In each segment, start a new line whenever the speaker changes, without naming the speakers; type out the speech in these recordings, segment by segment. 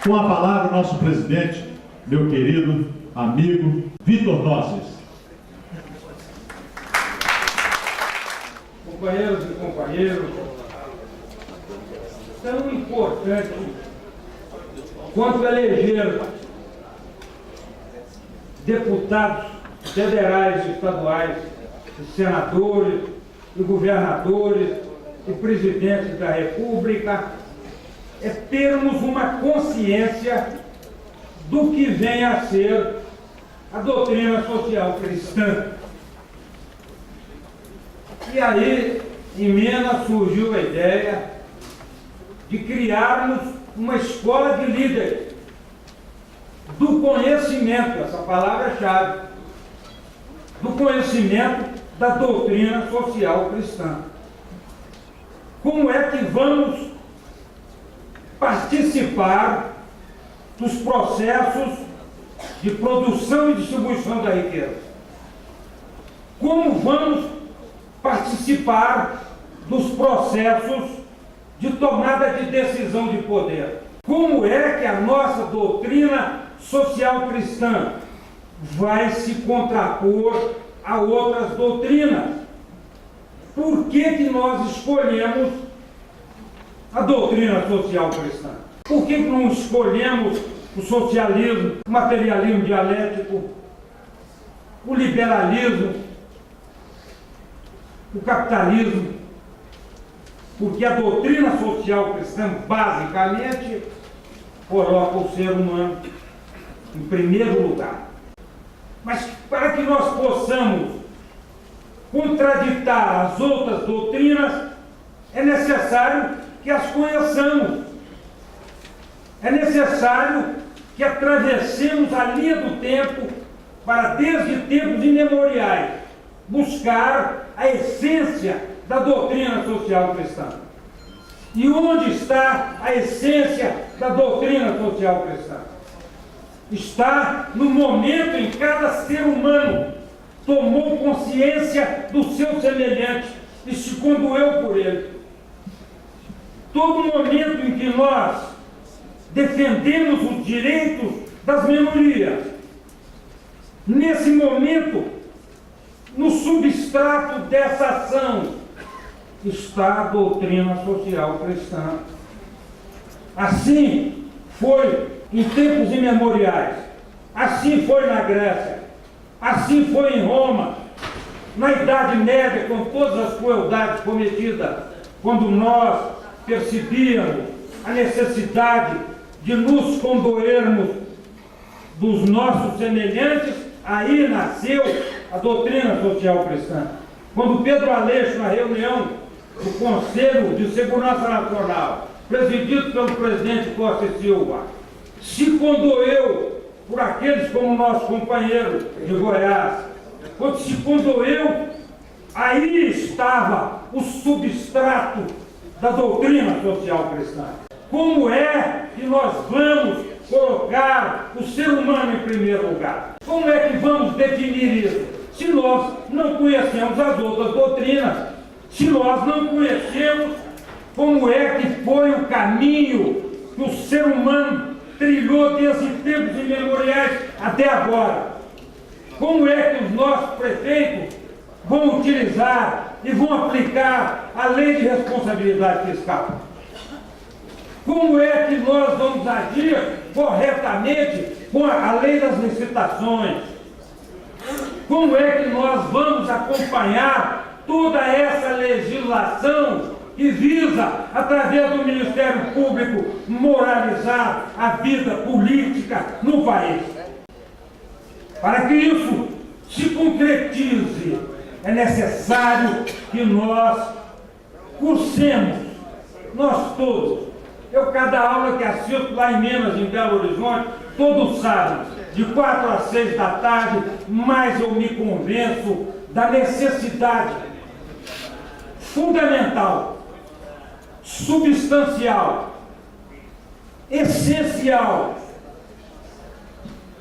Com a palavra, o nosso presidente, meu querido amigo Vitor Nosses.
Companheiros e companheiras, tão importante quanto eleger deputados federais e estaduais, e senadores, e governadores, e presidentes da República, é termos uma consciência do que vem a ser a doutrina social cristã. E aí, em Minas, surgiu a ideia de criarmos uma escola de líderes do conhecimento, essa palavra-chave, do conhecimento da doutrina social cristã. Como é que vamos participar dos processos de produção e distribuição da riqueza? Como vamos participar dos processos de tomada de decisão de poder? Como é que a nossa doutrina social cristã vai se contrapor a outras doutrinas? Por que nós escolhemos a doutrina social cristã? Por que não escolhemos o socialismo, o materialismo dialético, o liberalismo, o capitalismo? Porque a doutrina social cristã, basicamente, coloca o ser humano em primeiro lugar. Mas para que nós possamos contraditar as outras doutrinas, é necessário que as conheçamos. É necessário que atravessemos a linha do tempo para, desde tempos imemoriais, buscar a essência da doutrina social cristã. E onde está a essência da doutrina social cristã? Está no momento em que cada ser humano tomou consciência do seu semelhante e se condoeu por ele. Todo momento em que nós defendemos os direitos das minorias, nesse momento, no substrato dessa ação, está a doutrina social cristã. Assim foi em tempos imemoriais, assim foi na Grécia, assim foi em Roma, na Idade Média, com todas as crueldades cometidas, quando nós percebíamos a necessidade de nos condoermos dos nossos semelhantes, aí nasceu a doutrina social cristã. Quando Pedro Aleixo, na reunião do Conselho de Segurança Nacional, presidido pelo presidente Costa e Silva, se condoeu por aqueles como nosso companheiro de Goiás, quando se condoeu, aí estava o substrato da doutrina social cristã. Como é que nós vamos colocar o ser humano em primeiro lugar? Como é que vamos definir isso? Se nós não conhecemos as outras doutrinas, se nós não conhecemos como é que foi o caminho que o ser humano trilhou desde tempos imemoriais até agora. Como é que os nossos prefeitos vão utilizar e vão aplicar a lei de responsabilidade fiscal? Como é que nós vamos agir corretamente com a lei das licitações? Como é que nós vamos acompanhar toda essa legislação que visa, através do Ministério Público, moralizar a vida política no país? Para que isso se concretize, é necessário que nós cursemos, nós todos. Eu, cada aula que assisto lá em Minas, em Belo Horizonte, todo sábado, de 4 às 6 da tarde, mais eu me convenço da necessidade fundamental, substancial, essencial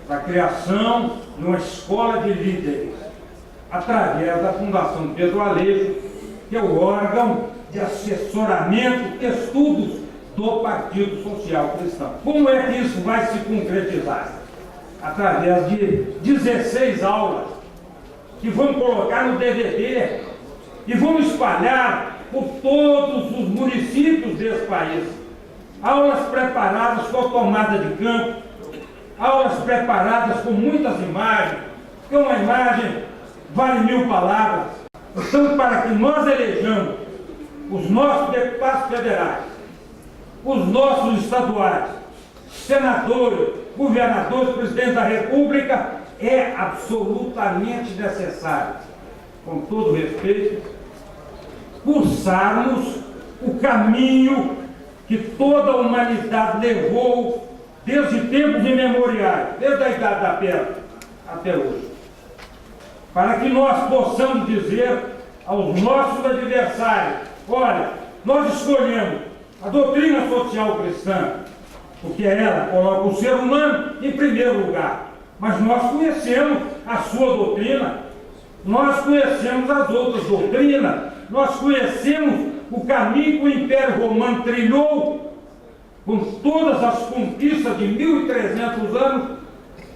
da criação de uma escola de líderes, através da Fundação Pedro Aleixo, que é o órgão de assessoramento, estudos do Partido Social Cristão. Como é que isso vai se concretizar? Através de 16 aulas que vamos colocar no DVD e vamos espalhar por todos os municípios desse país. Aulas preparadas com tomada de campo, aulas preparadas com muitas imagens, porque uma imagem vale 1000 palavras. Então, para que nós elejamos os nossos deputados federais, os nossos estaduais, senadores, governadores, presidente da República, é absolutamente necessário, com todo respeito, cursarmos o caminho que toda a humanidade levou desde tempos imemoriais, desde a Idade da Pedra até hoje, para que nós possamos dizer aos nossos adversários: olha, nós escolhemos a doutrina social cristã, porque ela coloca o ser humano em primeiro lugar, mas nós conhecemos a sua doutrina, nós conhecemos as outras doutrinas, nós conhecemos o caminho que o Império Romano trilhou, com todas as conquistas de 1300 anos,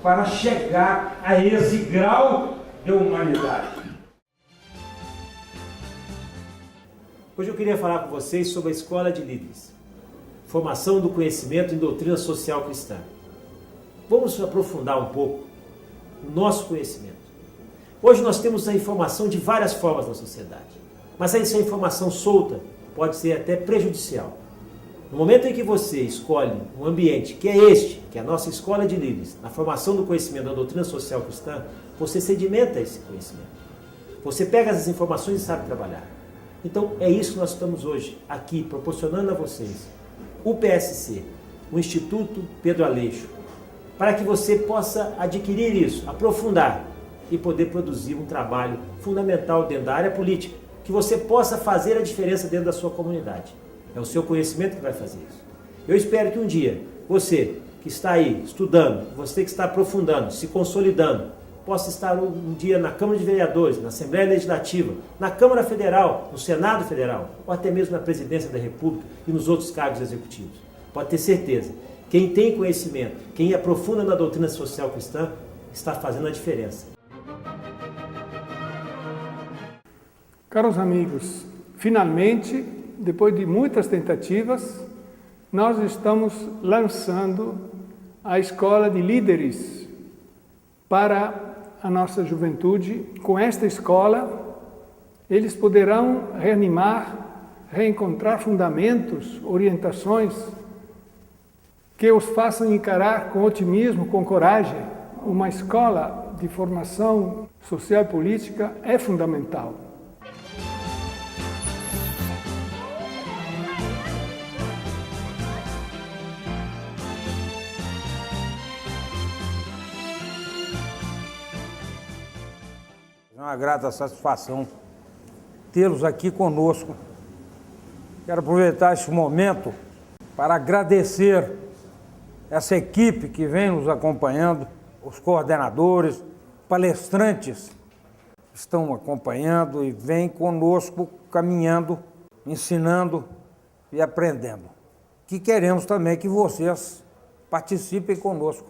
para chegar a esse grau de humanidade.
Hoje eu queria falar com vocês sobre a Escola de Líderes, formação do conhecimento em doutrina social cristã. Vamos aprofundar um pouco o nosso conhecimento. Hoje nós temos a informação de várias formas na sociedade, mas essa informação solta pode ser até prejudicial. No momento em que você escolhe um ambiente que é este, que é a nossa Escola de Líderes, na formação do conhecimento da doutrina social cristã, você sedimenta esse conhecimento. Você pega essas informações e sabe trabalhar. Então é isso que nós estamos hoje aqui proporcionando a vocês, o PSC, o Instituto Pedro Aleixo, para que você possa adquirir isso, aprofundar e poder produzir um trabalho fundamental dentro da área política, que você possa fazer a diferença dentro da sua comunidade. É o seu conhecimento que vai fazer isso. Eu espero que um dia você que está aí estudando, você que está aprofundando, se consolidando, possa estar um dia na Câmara de Vereadores, na Assembleia Legislativa, na Câmara Federal, no Senado Federal, ou até mesmo na Presidência da República e nos outros cargos executivos. Pode ter certeza, quem tem conhecimento, quem aprofunda na doutrina social cristã, está fazendo a diferença.
Caros amigos, finalmente, depois de muitas tentativas, nós estamos lançando a Escola de Líderes para a nossa juventude. Com esta escola, eles poderão reanimar, reencontrar fundamentos, orientações que os façam encarar com otimismo, com coragem. Uma escola de formação social e política é fundamental.
É uma grata satisfação tê-los aqui conosco. Quero aproveitar esse momento para agradecer essa equipe que vem nos acompanhando, os coordenadores, palestrantes que estão acompanhando e vêm conosco caminhando, ensinando e aprendendo. Que queremos também que vocês participem conosco,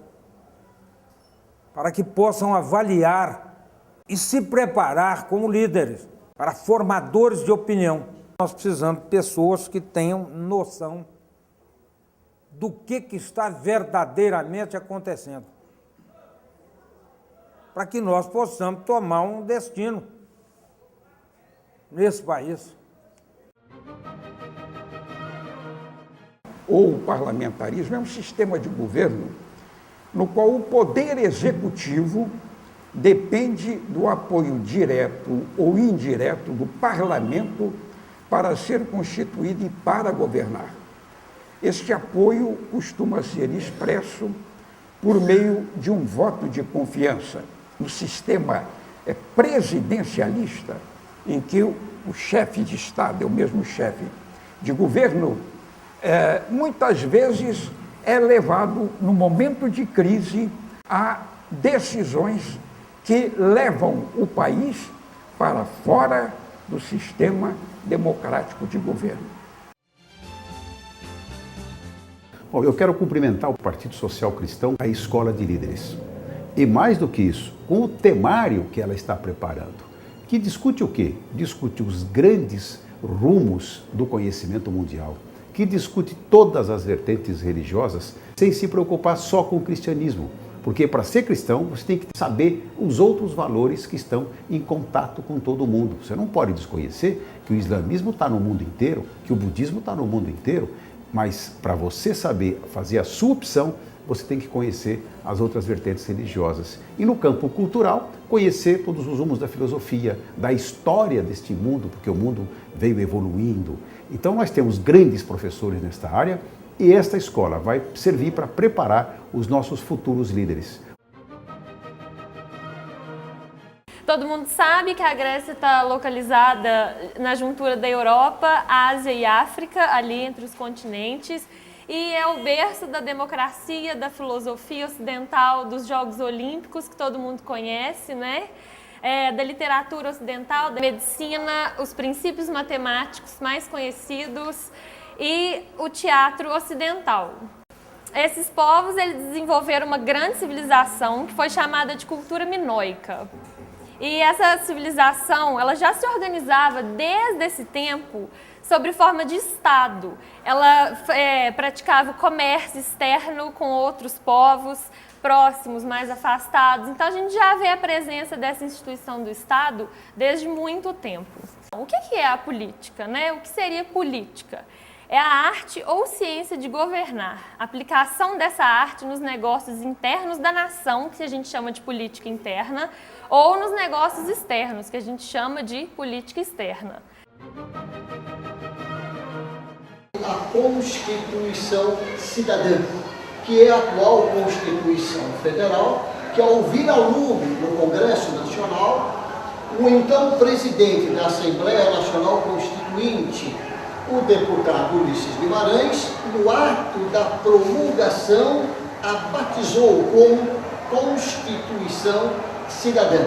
para que possam avaliar e se preparar como líderes, para formadores de opinião. Nós precisamos de pessoas que tenham noção do que está verdadeiramente acontecendo, para que nós possamos tomar um destino nesse país.
O parlamentarismo é um sistema de governo no qual o poder executivo depende do apoio direto ou indireto do parlamento para ser constituído e para governar. Este apoio costuma ser expresso por meio de um voto de confiança. No sistema presidencialista, em que o chefe de Estado é o mesmo chefe de governo, muitas vezes é levado, no momento de crise, a decisões que levam o país para fora do sistema democrático de governo.
Bom, eu quero cumprimentar o Partido Social Cristão, a Escola de Líderes. E mais do que isso, com o temário que ela está preparando, que discute o quê? Discute os grandes rumos do conhecimento mundial, que discute todas as vertentes religiosas sem se preocupar só com o cristianismo. Porque para ser cristão, você tem que saber os outros valores que estão em contato com todo mundo. Você não pode desconhecer que o islamismo está no mundo inteiro, que o budismo está no mundo inteiro, mas para você saber fazer a sua opção, você tem que conhecer as outras vertentes religiosas. E no campo cultural, conhecer todos os rumos da filosofia, da história deste mundo, porque o mundo veio evoluindo. Então nós temos grandes professores nesta área, e esta escola vai servir para preparar os nossos futuros líderes.
Todo mundo sabe que a Grécia está localizada na juntura da Europa, Ásia e África, ali entre os continentes, e é o berço da democracia, da filosofia ocidental, dos Jogos Olímpicos, que todo mundo conhece, né? Da literatura ocidental, da medicina, os princípios matemáticos mais conhecidos, e o teatro ocidental. Esses povos eles desenvolveram uma grande civilização que foi chamada de cultura minoica. E essa civilização ela já se organizava desde esse tempo sob forma de Estado. Ela praticava o comércio externo com outros povos próximos, mais afastados. Então a gente já vê a presença dessa instituição do Estado desde muito tempo. O que é a política, né? O que seria política? É a arte ou ciência de governar, a aplicação dessa arte nos negócios internos da nação, que a gente chama de política interna, ou nos negócios externos, que a gente chama de política externa.
A Constituição Cidadã, que é a atual Constituição Federal, que ao vir a lume no Congresso Nacional, o então presidente da Assembleia Nacional Constituinte, o deputado Ulisses Guimarães, no ato da promulgação, a batizou como Constituição Cidadã.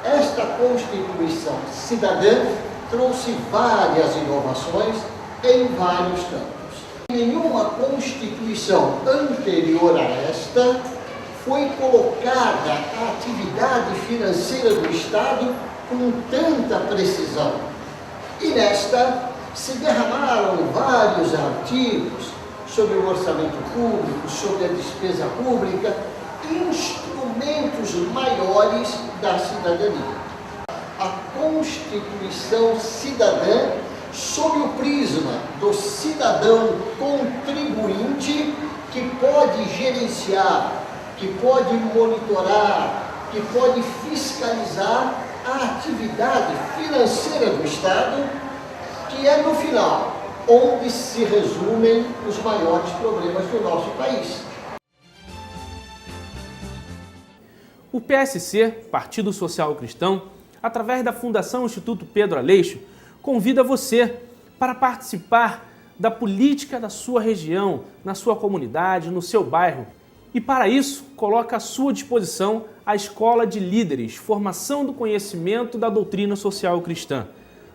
Esta Constituição Cidadã trouxe várias inovações em vários campos. Nenhuma Constituição anterior a esta foi colocada a atividade financeira do Estado com tanta precisão. E nesta se derramaram vários artigos sobre o orçamento público, sobre a despesa pública, instrumentos maiores da cidadania. A Constituição Cidadã, sob o prisma do cidadão contribuinte, que pode gerenciar, que pode monitorar, que pode fiscalizar a atividade financeira do Estado, que é no final onde se resumem os maiores problemas do nosso país.
O PSC, Partido Social Cristão, através da Fundação Instituto Pedro Aleixo, convida você para participar da política da sua região, na sua comunidade, no seu bairro. E para isso, coloca à sua disposição a Escola de Líderes, formação do conhecimento da doutrina social cristã,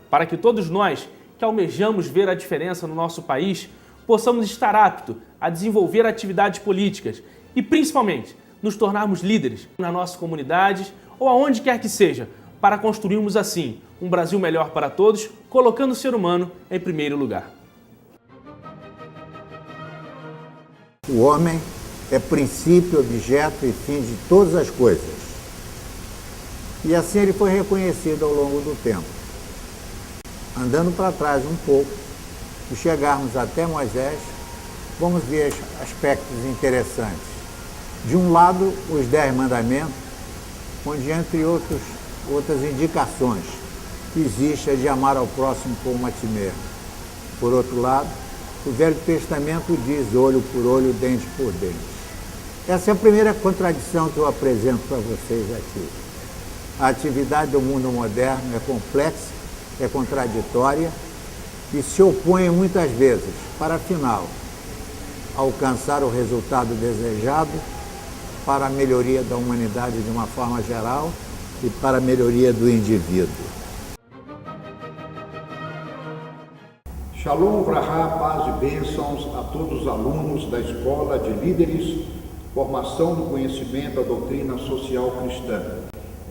para que todos nós que almejamos ver a diferença no nosso país, possamos estar aptos a desenvolver atividades políticas e, principalmente, nos tornarmos líderes nas nossas comunidades ou aonde quer que seja, para construirmos assim um Brasil melhor para todos, colocando o ser humano em primeiro lugar.
O homem é princípio, objeto e fim de todas as coisas. E assim ele foi reconhecido ao longo do tempo. Andando para trás um pouco e chegarmos até Moisés, vamos ver aspectos interessantes. De um lado, os 10 mandamentos, onde entre outras indicações, existe a de amar ao próximo como a ti mesmo. Por outro lado, o Velho Testamento diz olho por olho, dente por dente. Essa é a primeira contradição que eu apresento para vocês aqui. A atividade do mundo moderno é complexa, é contraditória e se opõe muitas vezes para, afinal, alcançar o resultado desejado para a melhoria da humanidade de uma forma geral e para a melhoria do indivíduo.
Shalom, Brahá, paz e bênçãos a todos os alunos da Escola de Líderes, Formação do Conhecimento da Doutrina Social Cristã.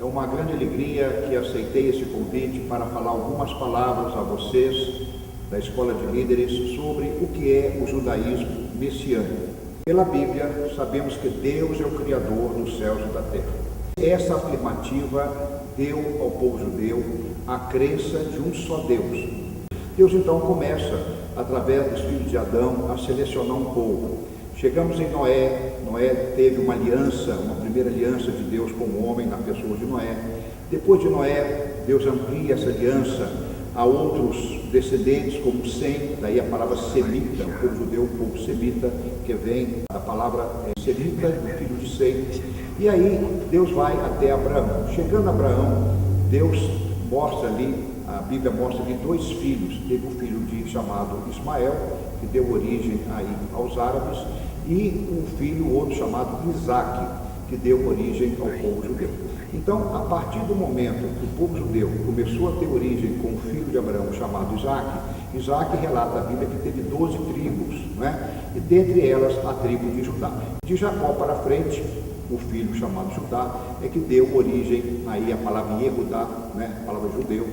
É uma grande alegria que aceitei esse convite para falar algumas palavras a vocês da Escola de Líderes sobre o que é o judaísmo messiânico. Pela Bíblia, sabemos que Deus é o Criador dos céus e da terra. Essa afirmativa deu ao povo judeu a crença de um só Deus. Deus então começa, através dos filhos de Adão, a selecionar um povo. Chegamos em Noé. Noé teve uma aliança, uma primeira aliança de Deus com o homem na pessoa de Noé. Depois de Noé, Deus amplia essa aliança a outros descendentes, como Sem, daí a palavra semita, o povo judeu, o povo semita, que vem da palavra semita, do filho de Sem. E aí Deus vai até Abraão. Chegando a Abraão, Deus mostra ali, a Bíblia mostra ali dois filhos. Teve um filho chamado Ismael, que deu origem aí aos árabes, e um filho, outro chamado Isaque, que deu origem ao povo judeu. Então, a partir do momento que o povo judeu começou a ter origem com o filho de Abraão chamado Isaque, Isaque relata a Bíblia que teve 12 tribos, né? E dentre elas a tribo de Judá. De Jacó para frente, o filho chamado Judá é que deu origem aí a palavra Yehudá, né? A palavra judeu,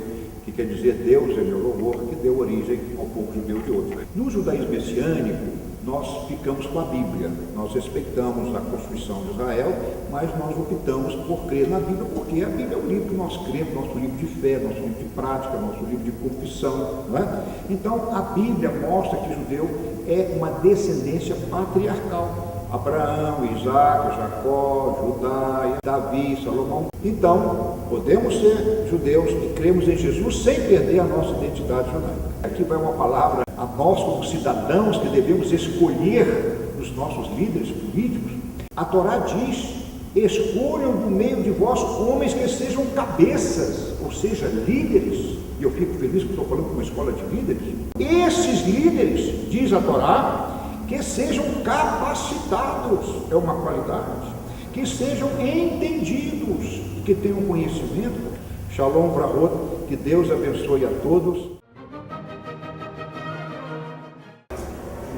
que quer dizer Deus é meu louvor, que deu origem ao povo judeu de hoje. No judaísmo messiânico, nós ficamos com a Bíblia, nós respeitamos a Constituição de Israel, mas nós optamos por crer na Bíblia, porque a Bíblia é o livro que nós cremos, nosso livro de fé, nosso livro de prática, nosso livro de confissão, não é? Então, a Bíblia mostra que o judeu é uma descendência patriarcal. Abraão, Isaac, Jacó, Judá, Davi, Salomão. Então, podemos ser judeus e cremos em Jesus sem perder a nossa identidade judaica. Aqui vai uma palavra a nós como cidadãos que devemos escolher os nossos líderes políticos. A Torá diz: escolham do meio de vós homens que sejam cabeças, ou seja, líderes. E eu fico feliz que estou falando com uma escola de líderes. Esses líderes, diz a Torá, que sejam capacitados, é uma qualidade, que sejam entendidos, que tenham conhecimento. Shalom Vrahot, que Deus abençoe a todos.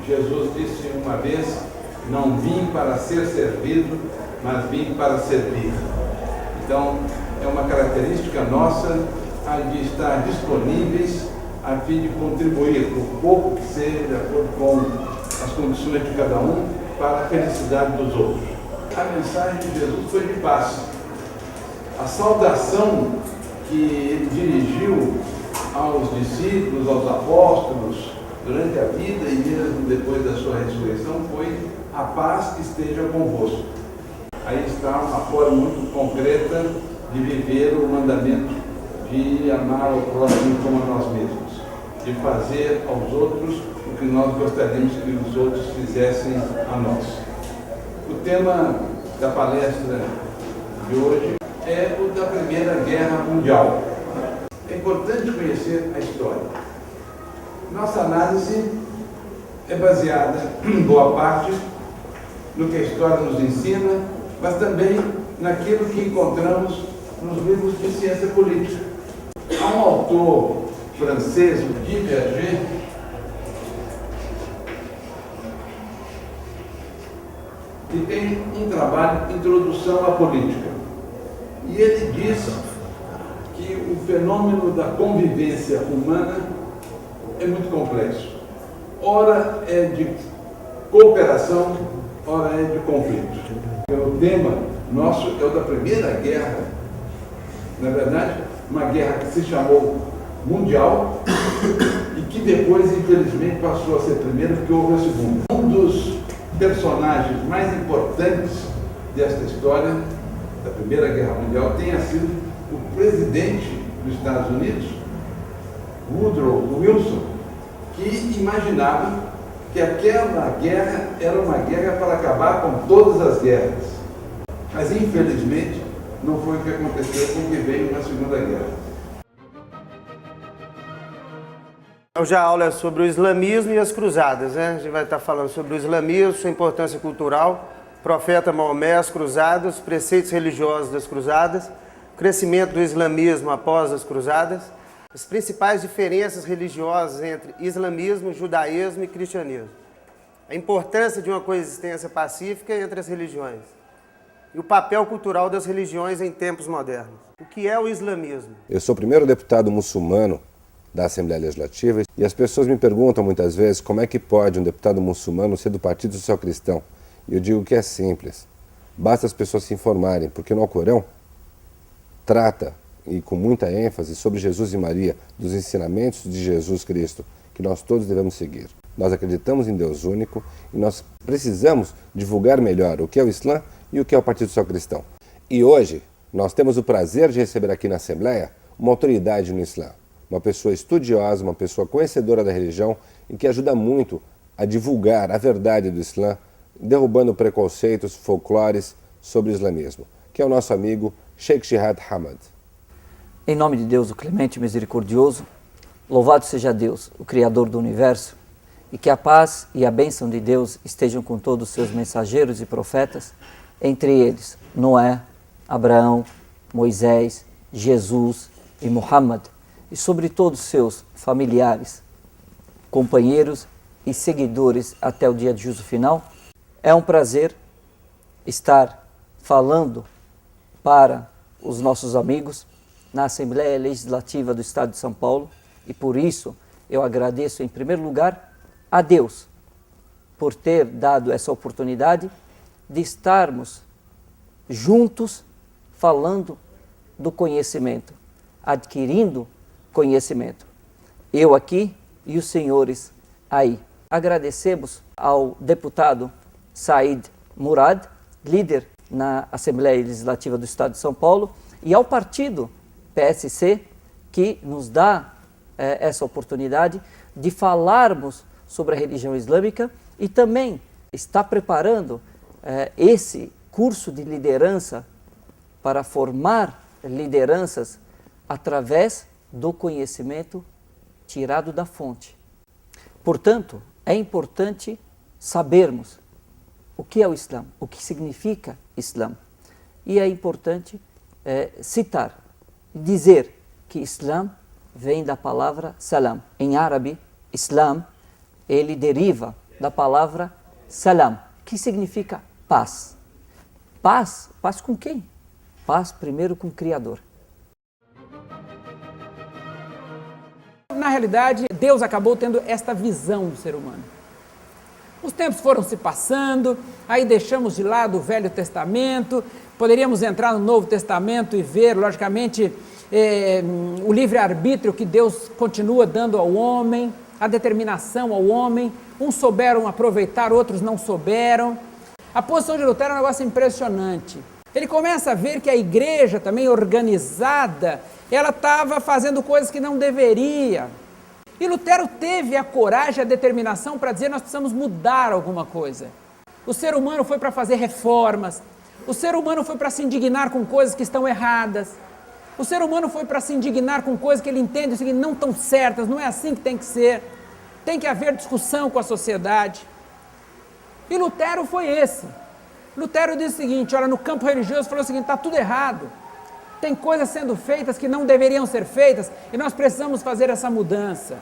Jesus disse uma vez: não vim para ser servido, mas vim para servir. Então, é uma característica nossa a de estar disponíveis a fim de contribuir com o pouco que seja, de acordo com as condições de cada um, para a felicidade dos outros. A mensagem de Jesus foi de paz. A saudação que ele dirigiu aos discípulos, aos apóstolos, durante a vida e mesmo depois da sua ressurreição, foi: a paz esteja convosco. Aí está uma forma muito concreta de viver o mandamento de amar ao próximo como a nós mesmos, de fazer aos outros o que nós gostaríamos que os outros fizessem a nós. O tema da palestra de hoje é o da Primeira Guerra Mundial. É importante conhecer a história. Nossa análise é baseada, em boa parte, no que a história nos ensina, mas também naquilo que encontramos nos livros de ciência política. Há um autor francês, Guy Verger, que tem um trabalho de introdução à política. E ele diz que o fenômeno da convivência humana é muito complexo. Ora é de cooperação, ora é de conflito. O tema nosso é o da Primeira Guerra. Na verdade, uma guerra que se chamou mundial e que depois, infelizmente, passou a ser primeira porque houve a segunda. Um dos personagens mais importantes desta história, da Primeira Guerra Mundial, tenha sido o presidente dos Estados Unidos, Woodrow Wilson, que imaginava que aquela guerra era uma guerra para acabar com todas as guerras. Mas, infelizmente, não foi o que aconteceu com o que veio na Segunda Guerra.
Hoje a aula é sobre o islamismo e as cruzadas, né? A gente vai estar falando sobre o islamismo, sua importância cultural, profeta Maomé, as cruzadas, preceitos religiosos das cruzadas, crescimento do islamismo após as cruzadas, as principais diferenças religiosas entre islamismo, judaísmo e cristianismo, a importância de uma coexistência pacífica entre as religiões e o papel cultural das religiões em tempos modernos. O que é o islamismo?
Eu sou o primeiro deputado muçulmano da Assembleia Legislativa e as pessoas me perguntam muitas vezes como é que pode um deputado muçulmano ser do Partido Social Cristão. E eu digo que é simples. Basta as pessoas se informarem, porque no Alcorão trata, e com muita ênfase, sobre Jesus e Maria, dos ensinamentos de Jesus Cristo, que nós todos devemos seguir. Nós acreditamos em Deus único e nós precisamos divulgar melhor o que é o Islã e o que é o Partido Social Cristão. E hoje nós temos o prazer de receber aqui na Assembleia uma autoridade no Islã, uma pessoa estudiosa, uma pessoa conhecedora da religião e que ajuda muito a divulgar a verdade do Islã, derrubando preconceitos, folclores sobre o islamismo, que é o nosso amigo Sheikh Jihad Hamad.
Em nome de Deus, o clemente e misericordioso, louvado seja Deus, o Criador do Universo, e que a paz e a bênção de Deus estejam com todos os seus mensageiros e profetas, entre eles Noé, Abraão, Moisés, Jesus e Muhammad, e sobre todos os seus familiares, companheiros e seguidores até o dia de juízo final. É um prazer estar falando para os nossos amigos na Assembleia Legislativa do Estado de São Paulo e por isso eu agradeço em primeiro lugar a Deus por ter dado essa oportunidade de estarmos juntos falando do conhecimento, adquirindo conhecimento. Eu aqui e os senhores aí. Agradecemos ao deputado Said Murad, líder na Assembleia Legislativa do Estado de São Paulo, e ao partido PSC, que nos dá essa oportunidade de falarmos sobre a religião islâmica e também está preparando esse curso de liderança para formar lideranças através do conhecimento tirado da fonte. Portanto, é importante sabermos o que é o Islã, o que significa Islã. E é importante citar, dizer que Islã vem da palavra salam. Em árabe, Islam, ele deriva da palavra salam, que significa paz. Paz? Paz com quem? Paz primeiro com o Criador.
Na realidade, Deus acabou tendo esta visão do ser humano. Os tempos foram se passando, aí deixamos de lado o Velho Testamento, poderíamos entrar no Novo Testamento e ver, logicamente, o livre-arbítrio que Deus continua dando ao homem, a determinação ao homem. Uns souberam aproveitar, outros não souberam. A posição de Lutero é um negócio impressionante. Ele começa a ver que a igreja também organizada, ela estava fazendo coisas que não deveria. E Lutero teve a coragem e a determinação para dizer: nós precisamos mudar alguma coisa. O ser humano foi para fazer reformas, o ser humano foi para se indignar com coisas que estão erradas, o ser humano foi para se indignar com coisas que ele entende que não estão certas, não é assim que tem que ser, tem que haver discussão com a sociedade. E Lutero foi esse. Lutero disse o seguinte, olha, no campo religioso falou o seguinte: está tudo errado, tem coisas sendo feitas que não deveriam ser feitas e nós precisamos fazer essa mudança.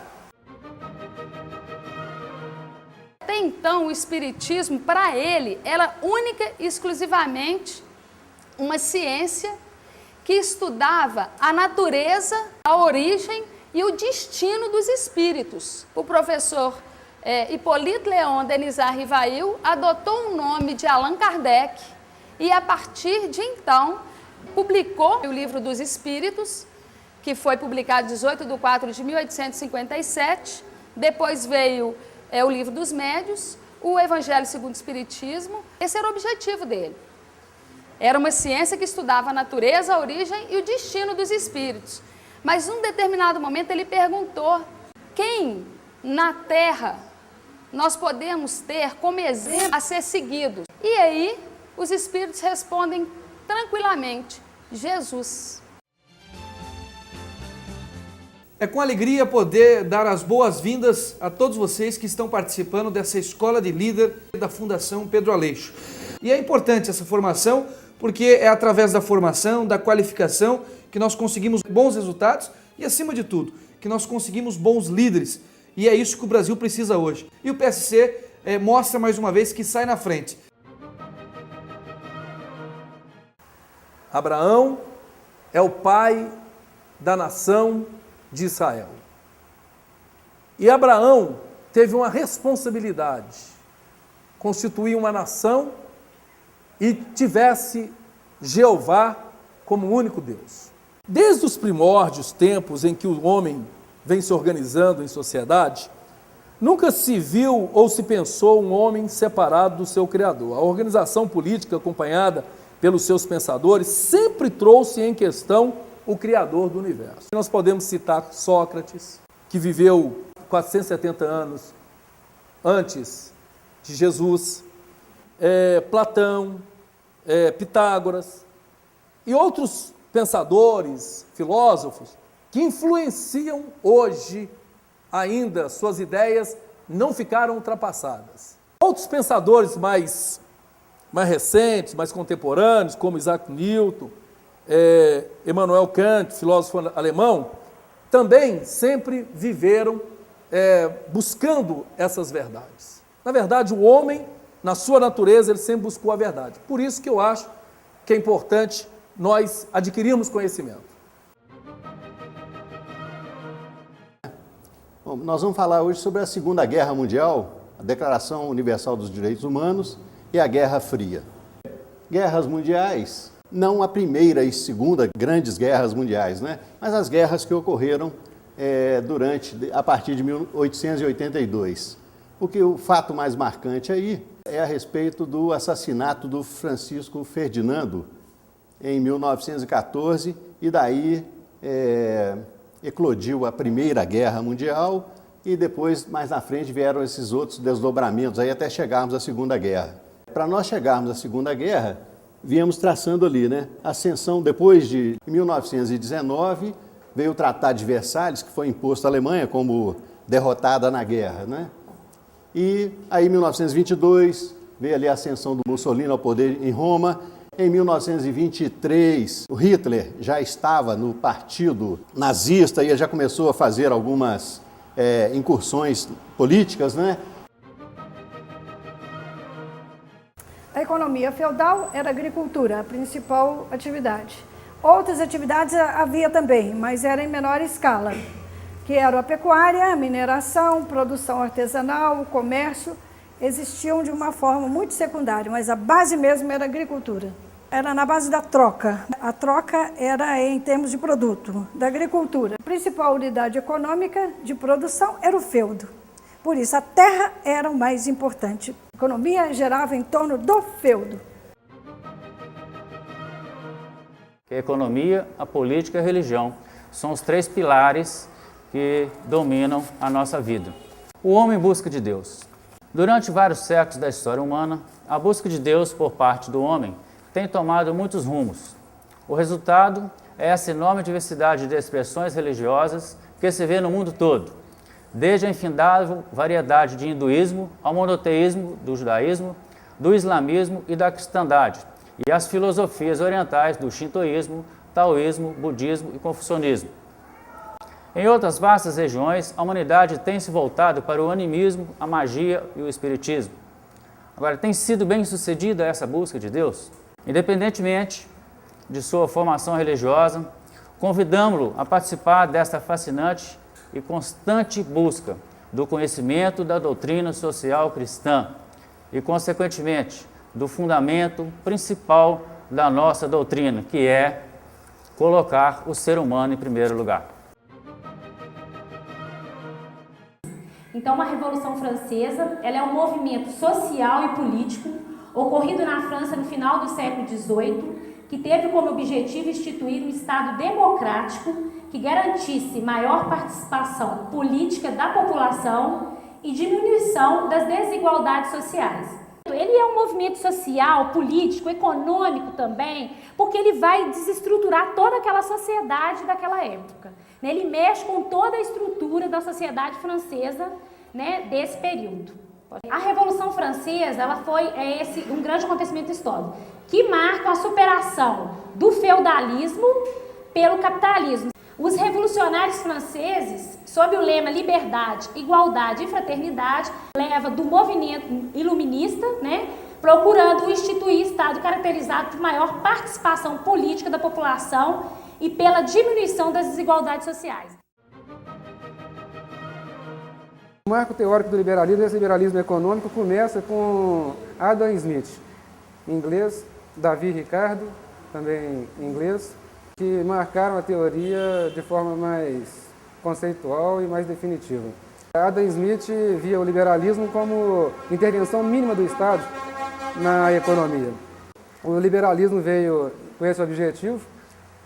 Até então, o Espiritismo, para ele, era única e exclusivamente uma ciência que estudava a natureza, a origem e o destino dos espíritos. O professor Hippolyte Léon Denisard Rivail adotou o nome de Allan Kardec e, a partir de então, publicou o Livro dos Espíritos, que foi publicado 18 de 4 de 1857. Depois veio o Livro dos Médios, o Evangelho segundo o Espiritismo. Esse era o objetivo dele. Era uma ciência que estudava a natureza, a origem e o destino dos espíritos. Mas, num determinado momento, ele perguntou: quem na Terra nós podemos ter como exemplo a ser seguidos? E aí, os espíritos respondem tranquilamente: Jesus.
É com alegria poder dar as boas-vindas a todos vocês que estão participando dessa escola de líder da Fundação Pedro Aleixo. E é importante essa formação porque é através da formação, da qualificação, que nós conseguimos bons resultados E, acima de tudo, que nós conseguimos bons líderes. E é isso que o Brasil precisa hoje. E o PSC mostra mais uma vez que sai na frente.
Abraão é o pai da nação de Israel. E Abraão teve uma responsabilidade, constituir uma nação e tivesse Jeová como único Deus. Desde os primórdios, tempos em que o homem vem se organizando em sociedade, nunca se viu ou se pensou um homem separado do seu Criador. A organização política acompanhada pelos seus pensadores sempre trouxe em questão o Criador do universo. Nós podemos citar Sócrates, que viveu 470 anos antes de Jesus, Platão, Pitágoras e outros pensadores, filósofos, que influenciam hoje ainda, suas ideias não ficaram ultrapassadas. Outros pensadores mais recentes, mais contemporâneos, como Isaac Newton, Immanuel Kant, filósofo alemão, também sempre viveram buscando essas verdades. Na verdade, o homem, na sua natureza, ele sempre buscou a verdade. Por isso que eu acho que é importante nós adquirirmos conhecimento.
Bom, nós vamos falar hoje sobre a Segunda Guerra Mundial, a Declaração Universal dos Direitos Humanos e a Guerra Fria. Guerras mundiais, não a primeira e segunda grandes guerras mundiais, né? Mas as guerras que ocorreram a partir de 1882. O fato mais marcante aí é a respeito do assassinato do Francisco Ferdinando em 1914 e daí eclodiu a Primeira Guerra Mundial e depois, mais na frente, vieram esses outros desdobramentos aí até chegarmos à Segunda Guerra. Para nós chegarmos à Segunda Guerra, viemos traçando ali, né? A ascensão, depois de 1919, veio o Tratado de Versalhes, que foi imposto à Alemanha como derrotada na guerra, né? E aí, em 1922, veio ali a ascensão do Mussolini ao poder em Roma. Em 1923, o Hitler já estava no partido nazista e já começou a fazer algumas incursões políticas, né?
A economia feudal era a agricultura, a principal atividade. Outras atividades havia também, mas era em menor escala, que eram a pecuária, a mineração, produção artesanal, o comércio, existiam de uma forma muito secundária, mas a base mesmo era a agricultura. Era na base da troca. A troca era em termos de produto, da agricultura. A principal unidade econômica de produção era o feudo. Por isso, a terra era o mais importante. A economia girava em torno do feudo.
A economia, a política e a religião são os três pilares que dominam a nossa vida. O homem em busca de Deus. Durante vários séculos da história humana, a busca de Deus por parte do homem tem tomado muitos rumos. O resultado é essa enorme diversidade de expressões religiosas que se vê no mundo todo, desde a infindável variedade de hinduísmo ao monoteísmo do judaísmo, do islamismo e da cristandade, e as filosofias orientais do shintoísmo, taoísmo, budismo e confucionismo. Em outras vastas regiões, a humanidade tem se voltado para o animismo, a magia e o espiritismo. Agora, tem sido bem sucedida essa busca de Deus? Independentemente de sua formação religiosa, convidamos-lo a participar desta fascinante e constante busca do conhecimento da doutrina social cristã e, consequentemente, do fundamento principal da nossa doutrina, que é colocar o ser humano em primeiro lugar.
Então, a Revolução Francesa, ela é um movimento social e político ocorrido na França no final do século XVIII, que teve como objetivo instituir um Estado democrático que garantisse maior participação política da população e diminuição das desigualdades sociais. Ele é um movimento social, político, econômico também, porque ele vai desestruturar toda aquela sociedade daquela época. Ele mexe com toda a estrutura da sociedade francesa, né, desse período. A Revolução Francesa, ela foi um grande acontecimento histórico, que marca a superação do feudalismo pelo capitalismo. Os revolucionários franceses, sob o lema liberdade, igualdade e fraternidade, leva do movimento iluminista, né, procurando instituir Estado caracterizado por maior participação política da população e pela diminuição das desigualdades sociais.
O marco teórico do liberalismo, esse liberalismo econômico, começa com Adam Smith, em inglês, Davi Ricardo, também em inglês, que marcaram a teoria de forma mais conceitual e mais definitiva. Adam Smith via o liberalismo como intervenção mínima do Estado na economia. O liberalismo veio com esse objetivo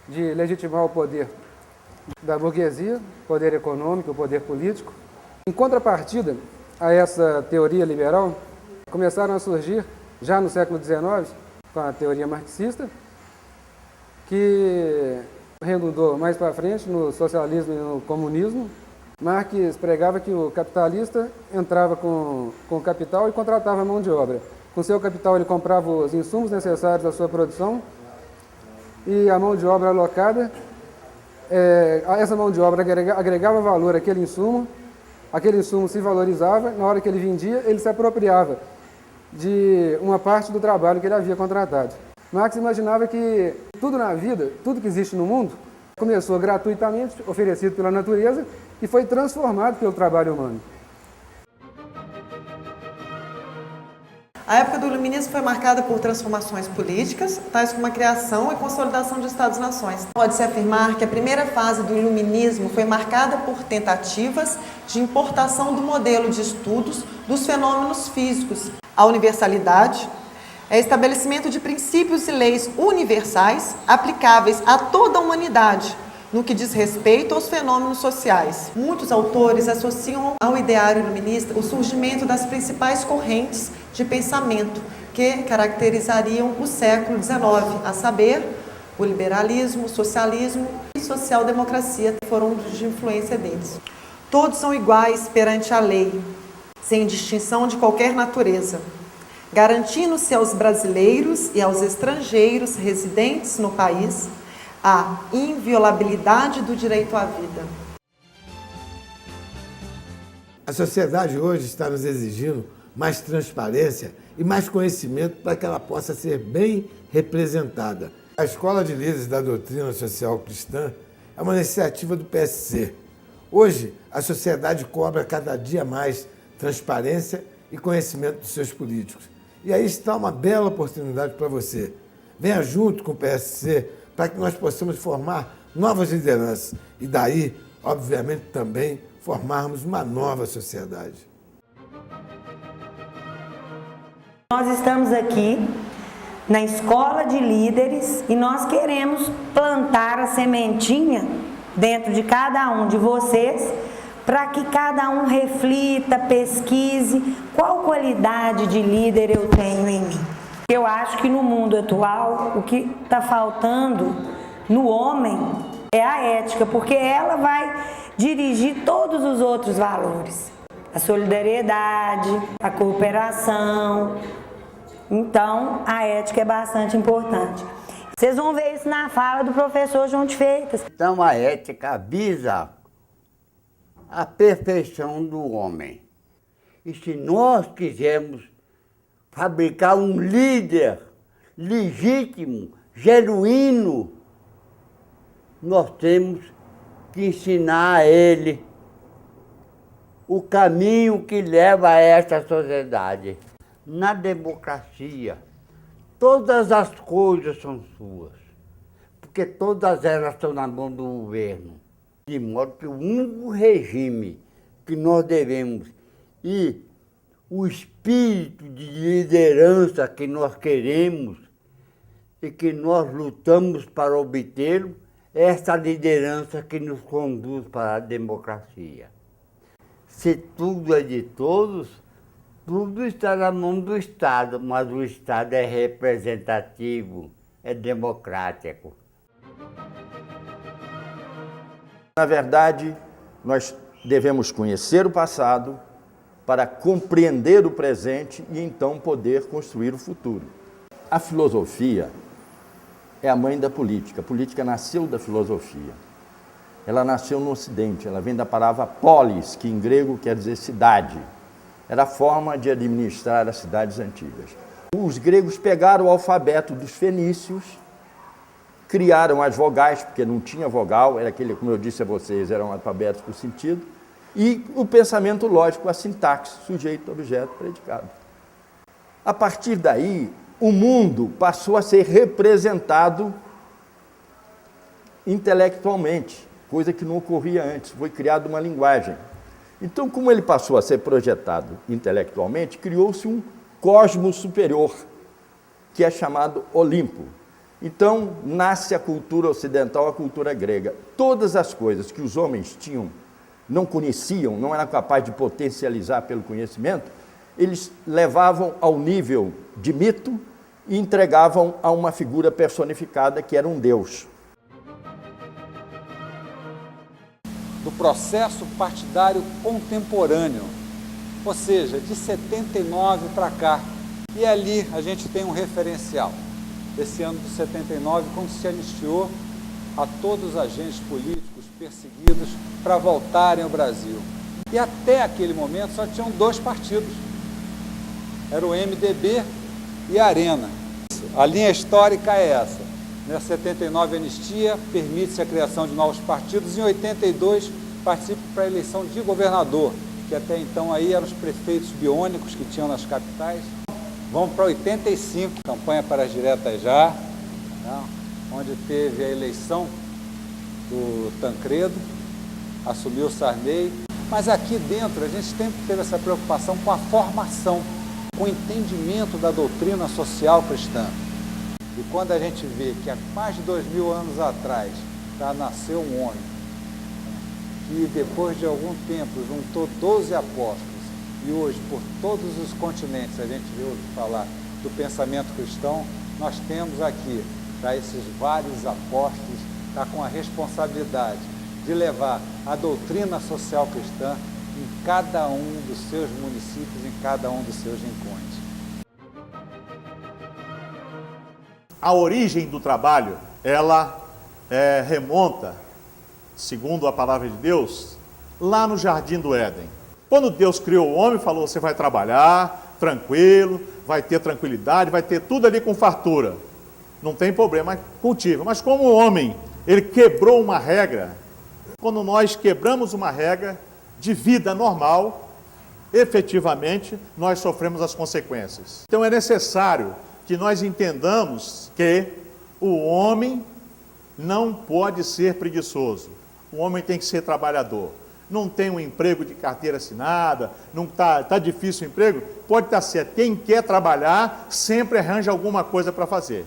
de legitimar o poder da burguesia, poder econômico, o poder político. Em contrapartida a essa teoria liberal, começaram a surgir, já no século XIX, com a teoria marxista, que redundou mais para frente no socialismo e no comunismo. Marx pregava que o capitalista entrava com o capital e contratava a mão de obra. Com seu capital ele comprava os insumos necessários à sua produção e a mão de obra alocada, essa mão de obra agregava valor àquele insumo se valorizava, na hora que ele vendia, ele se apropriava de uma parte do trabalho que ele havia contratado. Marx imaginava que tudo na vida, tudo que existe no mundo, começou gratuitamente, oferecido pela natureza, e foi transformado pelo trabalho humano.
A época do iluminismo foi marcada por transformações políticas, tais como a criação e consolidação de Estados-nações. Pode-se afirmar que a primeira fase do iluminismo foi marcada por tentativas de importação do modelo de estudos dos fenômenos físicos. A universalidade é estabelecimento de princípios e leis universais aplicáveis a toda a humanidade, no que diz respeito aos fenômenos sociais. Muitos autores associam ao ideário iluminista o surgimento das principais correntes de pensamento que caracterizariam o século XIX, a saber, o liberalismo, o socialismo e a social-democracia foram de influência deles. Todos são iguais perante a lei, sem distinção de qualquer natureza, garantindo-se aos brasileiros e aos estrangeiros residentes no país a inviolabilidade do direito à vida.
A sociedade hoje está nos exigindo mais transparência e mais conhecimento para que ela possa ser bem representada. A Escola de Líderes da Doutrina Social Cristã é uma iniciativa do PSC. Hoje, a sociedade cobra cada dia mais transparência e conhecimento dos seus políticos. E aí está uma bela oportunidade para você. Venha junto com o PSC para que nós possamos formar novas lideranças e daí, obviamente, também formarmos uma nova sociedade.
Nós estamos aqui na Escola de Líderes e nós queremos plantar a sementinha dentro de cada um de vocês para que cada um reflita, pesquise qual qualidade de líder eu tenho em mim. Eu acho que no mundo atual, o que está faltando no homem é a ética, porque ela vai dirigir todos os outros valores. A solidariedade, a cooperação. Então, a ética é bastante importante. Vocês vão ver isso na fala do professor João de Freitas.
Então, a ética visa a perfeição do homem. E se nós quisermos fabricar um líder legítimo, genuíno, nós temos que ensinar a ele o caminho que leva a esta sociedade. Na democracia, todas as coisas são suas, porque todas elas estão na mão do governo. De modo que o único regime que nós devemos e o espírito de liderança que nós queremos e que nós lutamos para obtê-lo, é essa liderança que nos conduz para a democracia. Se tudo é de todos, tudo está na mão do Estado, mas o Estado é representativo, é democrático.
Na verdade, nós devemos conhecer o passado para compreender o presente e então poder construir o futuro. A filosofia é a mãe da política. A política nasceu da filosofia. ela nasceu no Ocidente, ela vem da palavra polis, que em grego quer dizer cidade. Era a forma de administrar as cidades antigas. Os gregos pegaram o alfabeto dos fenícios, criaram as vogais, porque não tinha vogal, era aquele, como eu disse a vocês, eram alfabetos por sentido, e o pensamento lógico, a sintaxe, sujeito, objeto, predicado. A partir daí, o mundo passou a ser representado intelectualmente, coisa que não ocorria antes, foi criada uma linguagem. Então, como ele passou a ser projetado intelectualmente, criou-se um cosmos superior, que é chamado Olimpo. Então, nasce a cultura ocidental, a cultura grega. Todas as coisas que os homens tinham, não conheciam, não eram capazes de potencializar pelo conhecimento, eles levavam ao nível de mito e entregavam a uma figura personificada que era um deus.
Do processo partidário contemporâneo, ou seja, de 79 para cá. E ali a gente tem um referencial. Esse ano de 79, quando se anistiou a todos os agentes políticos perseguidos para voltarem ao Brasil. E até aquele momento só tinham 2 partidos. Era o MDB e a Arena. A linha histórica é essa. Em 79, anistia, permite-se a criação de novos partidos. Em 82, participa para a eleição de governador, que até então aí eram os prefeitos biônicos que tinham nas capitais. Vamos para 85, campanha para as diretas já, né, onde teve a eleição do Tancredo, assumiu o Sarney. Mas aqui dentro a gente sempre teve essa preocupação com a formação, com o entendimento da doutrina social cristã. E quando a gente vê que há mais de 2000 anos atrás já nasceu um homem, que depois de algum tempo juntou 12 apóstolos, e hoje por todos os continentes a gente ouve falar do pensamento cristão, nós temos aqui, para esses vários apóstolos, está com a responsabilidade de levar a doutrina social cristã em cada um dos seus municípios, em cada um dos seus rincões.
A origem do trabalho, ela remonta, segundo a palavra de Deus, lá no Jardim do Éden. Quando Deus criou o homem, falou, você vai trabalhar tranquilo, vai ter tranquilidade, vai ter tudo ali com fartura. Não tem problema, cultiva. Mas como o homem, ele quebrou uma regra, quando nós quebramos uma regra de vida normal, efetivamente, nós sofremos as consequências. Então é necessário que nós entendamos que o homem não pode ser preguiçoso. O homem tem que ser trabalhador. Não tem um emprego de carteira assinada, não tá difícil o emprego, pode estar certo. Quem quer trabalhar sempre arranja alguma coisa para fazer.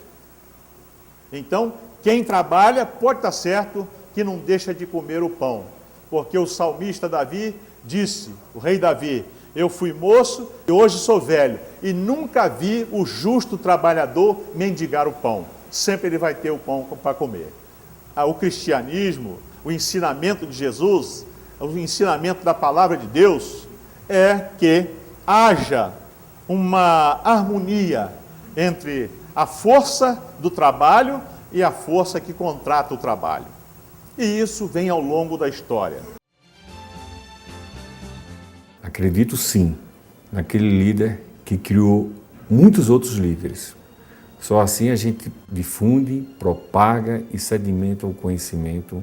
Então, quem trabalha pode estar certo que não deixa de comer o pão. Porque o salmista Davi disse, o rei Davi, eu fui moço e hoje sou velho, e nunca vi o justo trabalhador mendigar o pão. Sempre ele vai ter o pão para comer. O cristianismo, o ensinamento de Jesus, o ensinamento da palavra de Deus é que haja uma harmonia entre a força do trabalho e a força que contrata o trabalho. E isso vem ao longo da história.
Acredito sim naquele líder que criou muitos outros líderes. Só assim a gente difunde, propaga e sedimenta o conhecimento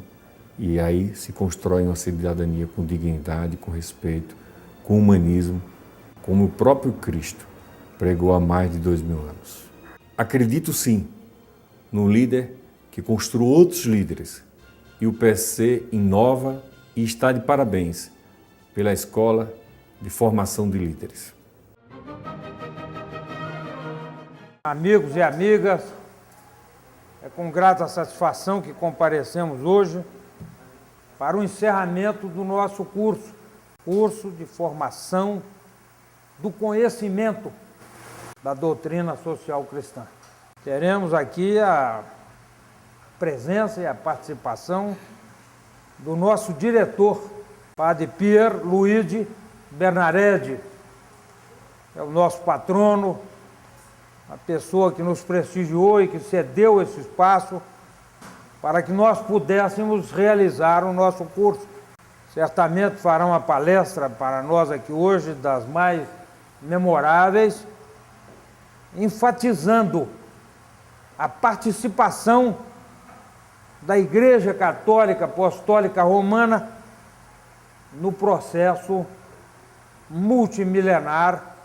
e aí se constrói uma cidadania com dignidade, com respeito, com humanismo, como o próprio Cristo pregou há mais de 2000 anos. Acredito sim no líder que construiu outros líderes e o PSC inova e está de parabéns pela Escola de Formação de Líderes.
Amigos e amigas, é com grata satisfação que comparecemos hoje para o encerramento do nosso curso de formação do conhecimento da doutrina social cristã. Teremos aqui a presença e a participação do nosso diretor, Padre Pier Luigi Bernaredi, é o nosso patrono, a pessoa que nos prestigiou e que cedeu esse espaço para que nós pudéssemos realizar o nosso curso. Certamente farão uma palestra para nós aqui hoje, das mais memoráveis, enfatizando a participação da Igreja Católica Apostólica Romana no processo multimilenar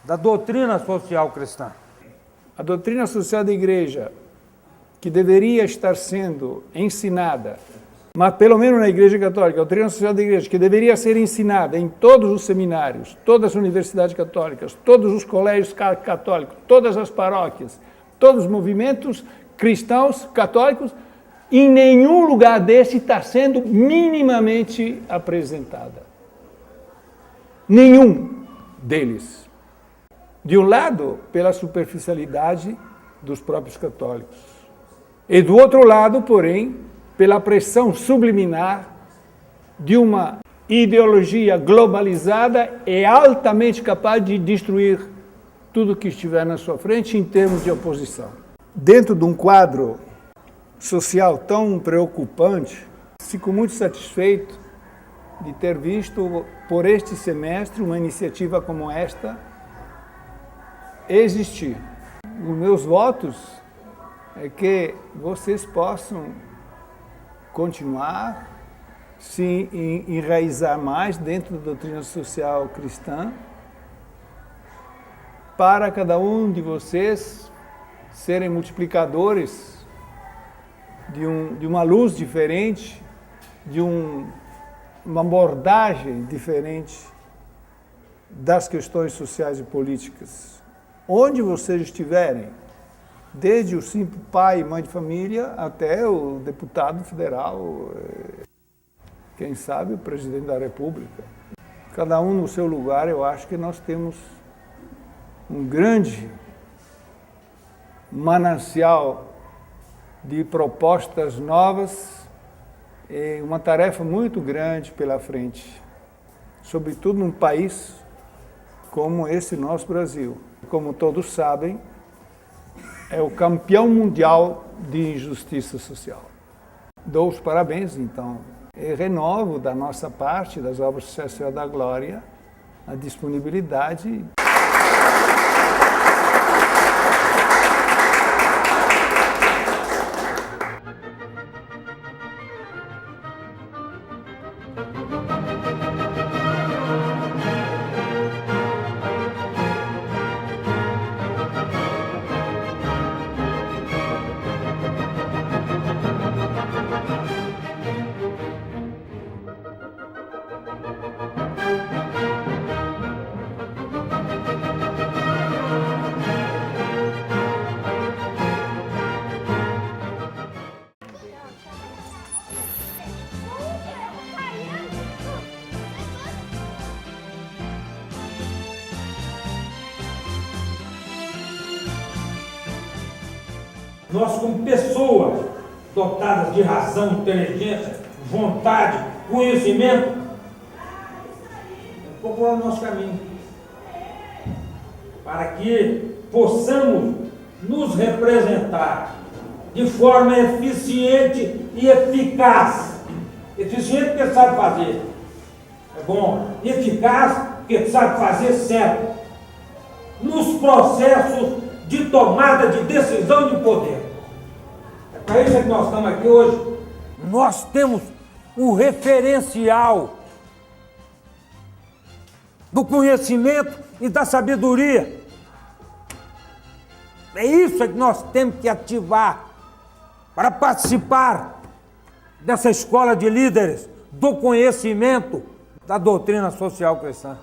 da doutrina social cristã.
A doutrina social da Igreja, que deveria estar sendo ensinada, mas pelo menos na Igreja Católica, a doutrina social da Igreja, que deveria ser ensinada em todos os seminários, todas as universidades católicas, todos os colégios católicos, todas as paróquias, todos os movimentos cristãos católicos, em nenhum lugar desse está sendo minimamente apresentada. Nenhum deles. De um lado, pela superficialidade dos próprios católicos. E do outro lado, porém, pela pressão subliminar de uma ideologia globalizada e altamente capaz de destruir tudo que estiver na sua frente em termos de oposição. Dentro de um quadro social tão preocupante, fico muito satisfeito de ter visto por este semestre uma iniciativa como esta existir. Os meus votos é que vocês possam continuar, se enraizar mais dentro da doutrina social cristã, para cada um de vocês serem multiplicadores de uma luz diferente, de uma abordagem diferente das questões sociais e políticas. Onde vocês estiverem, desde o simples pai e mãe de família até o deputado federal, quem sabe o presidente da República. Cada um no seu lugar, eu acho que nós temos um grande manancial de propostas novas e uma tarefa muito grande pela frente, sobretudo num país como esse nosso Brasil. Como todos sabem, é o campeão mundial de injustiça social. Dou os parabéns, então, e renovo da nossa parte, das obras sociais da Glória, a disponibilidade.
Nós, como pessoas dotadas de razão, inteligência, vontade, conhecimento, procurar o nosso caminho, para que possamos nos representar de forma eficiente e eficaz. Eficiente porque sabe fazer, é bom. Eficaz porque sabe fazer certo. Nos processos de tomada de decisão e de poder. É para isso que nós estamos aqui hoje. Nós temos um referencial do conhecimento e da sabedoria. É isso que nós temos que ativar para participar dessa escola de líderes do conhecimento da doutrina social cristã.